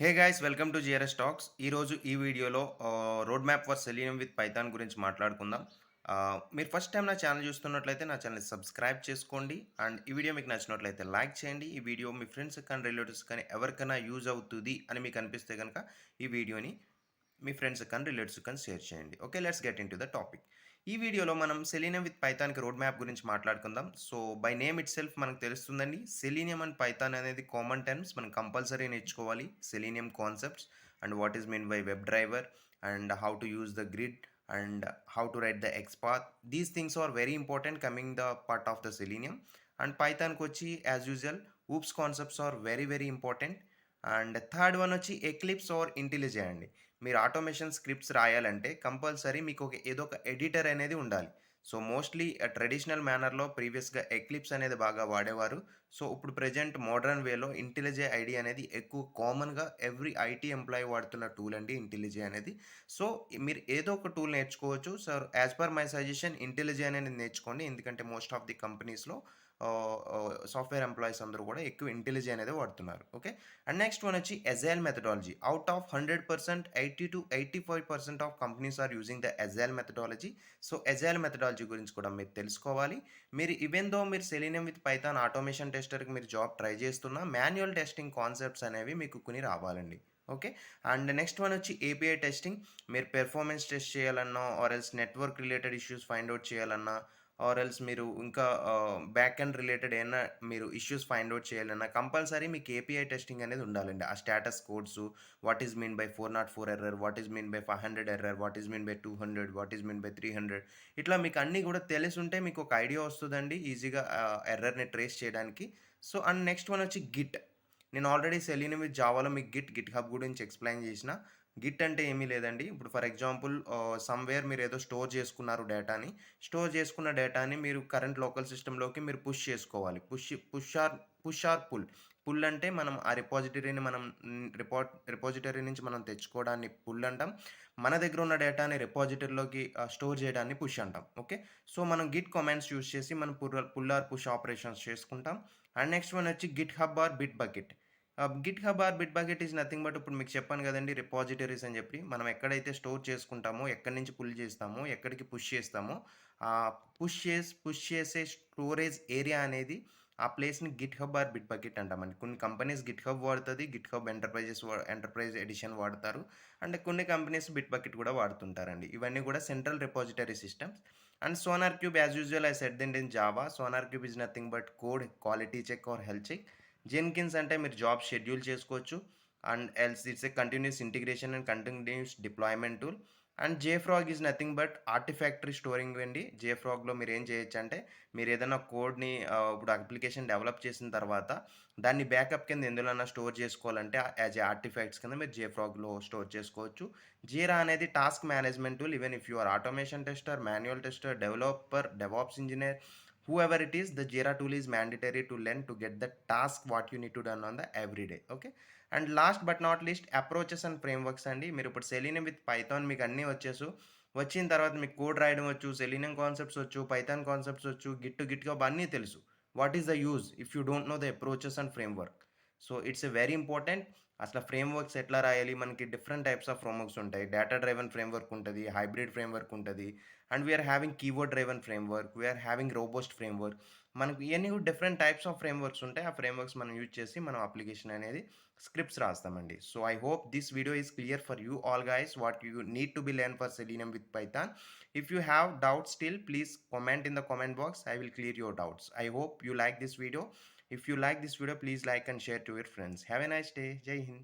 Hey guys welcome to Grstalks. ఈరోజు ఈ వీడియోలో road map for selenium with Python గురించి మాట్లాడుకుందాం. మీరు ఫస్ట్ టైం నా ఛానల్ చూస్తున్నట్లయితే నా ఛానల్‌ని సబ్స్క్రైబ్ చేసుకోండి. అండ్ ఈ వీడియో మీకు నచ్చినట్లయితే లైక్ చేయండి. ఈ వీడియో మీ ఫ్రెండ్స్‌కి కానీ, రిలేటివ్స్‌కి కానీ ఎవరికైనా యూజ్ అవుతుంది అని మీకు అనిపిస్తే గనక ఈ వీడియోని మీ ఫ్రెండ్స్‌కి కానీ, రిలేటివ్స్‌కి కానీ షేర్ చేయండి. Okay, let's get into the topic. ఈ వీడియోలో మనం సెలీనియం విత్ పైథాన్‌కి రోడ్ మ్యాప్ గురించి మాట్లాడుకుందాం. సో, బై నేమ్ ఇట్‌సెల్ఫ్ మనకు తెలుస్తుందండి. సెలీనియం అండ్ పైథాన్ అనేది కామన్ టర్మ్స్. మనం కంపల్సరీ నేర్చుకోవాలి. Selenium concepts and what is mean by web driver and how to use the grid and how to write the xpath. These things are very important coming the part of the selenium. And పైథాన్‌కొచ్చి as usual OOPs concepts are very, very important. And third one వచ్చి Eclipse or IntelliJ అండి. మీరు automation scripts రాయాలంటే compulsory మీకు ఏదో ఒక editor అనేది ఉండాలి. సో, మోస్ట్‌లీ ట్రెడిషనల్ మేనర్‌లో ప్రీవియస్‌గా ఎక్లిప్స్ అనేది బాగా వాడేవారు. సో, ఇప్పుడు ప్రెజెంట్ మోడర్న్ వేలో ఇంటెలిజే ఐడీ అనేది ఎక్కువ కామన్‌గా ఎవ్రీ ఐటీ ఎంప్లాయీ వాడుతున్న టూల్ అండి ఇంటెలిజే అనేది. సో, మీరు ఏదో ఒక టూల్ నేర్చుకోవచ్చు. So, as per my suggestion IntelliJ అనేది నేర్చుకోండి. ఎందుకంటే మోస్ట్ ఆఫ్ ది కంపెనీస్‌లో సాఫ్ట్‌వేర్ ఎంప్లాయీస్ అందరూ కూడా ఎక్కువ ఇంటెలిజే అనేది వాడుతున్నారు. ఓకే. అండ్ నెక్స్ట్ వన్ వచ్చి agile methodology. Out of 100% 80-85% of companies are using the agile methodology. So, agile methodology గురించి కూడా మీరు తెలుసుకోవాలి. మీరు ఈవెన్ దో మీరు సెలీనియం విత్ పైథాన్ ఆటోమేషన్ టెస్టర్‌కి మీరు జాబ్ ట్రై చేస్తున్నా మాన్యువల్ టెస్టింగ్ కాన్సెప్ట్స్ అనేవి మీకు కొన్ని రావాలండి. ఓకే. అండ్ నెక్స్ట్ వన్ వచ్చి ఏపీఐ టెస్టింగ్. మీరు పెర్ఫార్మెన్స్ టెస్ట్ చేయాలన్నా or else network related issues find out చేయాలన్నా ఆర్ ఎల్స్ మీరు ఇంకా బ్యాక్ ఎండ్ రిలేటెడ్ ఏమన్నా మీరు ఇష్యూస్ ఫైండ్ ఔట్ చేయాలన్నా కంపల్సరీ మీకు ఏపీఐ టెస్టింగ్ అనేది ఉండాలండి. ఆ status codes, what is mean by 404 error, what is mean by 500 error, what is mean by 200, what is mean by 300, ఇట్లా మీకు అన్నీ కూడా తెలిసుంటే మీకు ఒక ఐడియా వస్తదండి ఈజీగా ఎర్రర్‌ని ట్రేస్ చేయడానికి. సో, అండ్ నెక్స్ట్ వన్ వచ్చి గిట్. నేను ఆల్రెడీ సెలీనియం విత్ జావాలో మీకు గిట్ హబ్ గురించి ఎక్స్‌ప్లెయిన్ చేసిన. గిట్ అంటే ఏమీ లేదండి. ఇప్పుడు ఫర్ ఎగ్జాంపుల్ సమ్‌వేర్ మీరేదో స్టోర్ చేసుకున్నారు డేటాని. స్టోర్ చేసుకున్న డేటాని మీరు కరెంట్ లోకల్ సిస్టమ్‌లోకి మీరు పుష్ చేసుకోవాలి. Push are pull. పుల్ అంటే మనం ఆ రిపాజిటరీని మనం రిపాజిటరీ నుంచి మనం తెచ్చుకోవడాన్ని పుల్ అంటాం. మన దగ్గర ఉన్న డేటాని రిపాజిటరీలోకి స్టోర్ చేయడాన్ని పుష్ అంటాం. ఓకే. సో, మనం గిట్ కమాండ్స్ యూజ్ చేసి మనం పుల్ ఆర్ పుష్ ఆపరేషన్స్ చేసుకుంటాం. అండ్ నెక్స్ట్ వన్ వచ్చి GitHub or Bitbucket. GitHub or Bitbucket is nothing but ఇప్పుడు మీకు చెప్పాను కదండీ రిపాజిటరీస్ అని చెప్పి. మనం ఎక్కడైతే స్టోర్ చేసుకుంటామో, ఎక్కడి నుంచి పుల్ చేస్తామో, ఎక్కడికి పుష్ చేస్తామో, పుష్ చేసే స్టోరేజ్ ఏరియా అనేది ఆ ప్లేస్‌ని GitHub or Bitbucket అంటామండి. కొన్ని కంపెనీస్ గిట్ హబ్ వాడుతది. గిట్ హబ్ ఎంటర్ప్రైజ్ ఎడిషన్ వాడతారు. అండ్ కొన్ని కంపెనీస్ బిట్ బకెట్ కూడా వాడుతుంటారండి. ఇవన్నీ కూడా central repository systems. And SonarQube as usual I said in Java. SonarQube is nothing but code, quality check or health check. Jenkins అంటే మీరు job schedule చేసుకోవచ్చు. And else it's a continuous integration and continuous deployment tool. And జేఫ్రాగ్ is nothing but ఆర్టిఫాక్టరీ storing అండి. జేఫ్రాగ్‌లో మీరేం చేయొచ్చంటే మీరేదైనా కోడ్‌ని ఇప్పుడు application develop చేసిన తర్వాత దాన్ని బ్యాకప్ కింద ఎందులోన్నా స్టోర్ చేసుకోవాలంటే యాజ్ ఎ ఆర్టిఫాక్ట్స్ కింద మీరు జేఫ్రాగ్‌లో స్టోర్ చేసుకోవచ్చు. జీరా అనేది task management tool. Even if you are automation tester, manual tester, developer, DevOps engineer, whoever it is, the Jira tool is mandatory to learn to get the task what you need to done on the every day. Okay. And last but not least approaches and frameworks అండి. మీరు ఇప్పుడు selenium with Python మీకు అన్నీ వచ్చేసు. వచ్చిన తర్వాత మీకు code రాయడం వచ్చు, సెలీనియం కాన్సెప్ట్స్ వచ్చు, పైథాన్ కాన్సెప్ట్స్ వచ్చు, గిట్ హబ్ అన్నీ తెలుసు. What is the use if you don't know the approaches and framework. So, it's a very important. అసల ఫ్రేమ్‌వర్క్స్ ఎట్లా రాయాలి? మనకి డిఫరెంట్ టైప్స్ ఆఫ్ ఫ్రేమ్‌వర్క్స్ ఉంటాయి. డేటా డ్రైవెన్ ఫ్రేమ్‌వర్క్ ఉంటది. హైబ్రిడ్ ఫ్రేమ్‌వర్క్ ఉంటది. And we are having keyword driven framework. We are having robust framework. మనకు ఇయన్నీ కూడా డిఫరెంట్ టైప్స్ ఆఫ్ ఫ్రేమ్‌వర్క్స్ ఉంటాయి. ఆ ఫ్రేమ్‌వర్క్స్ మనం యూజ్ చేసి మనం అప్లికేషన్ అనేది స్క్రిప్ట్స్ రాస్తామండి. So, I hope this video is clear for you all guys what you need to be learn for selenium with python. If you have doubts still, please comment in the comment box. I will clear your doubts. I hope you like this video. If you like this video, please like and share to your friends. Have a nice day. Jai Hind.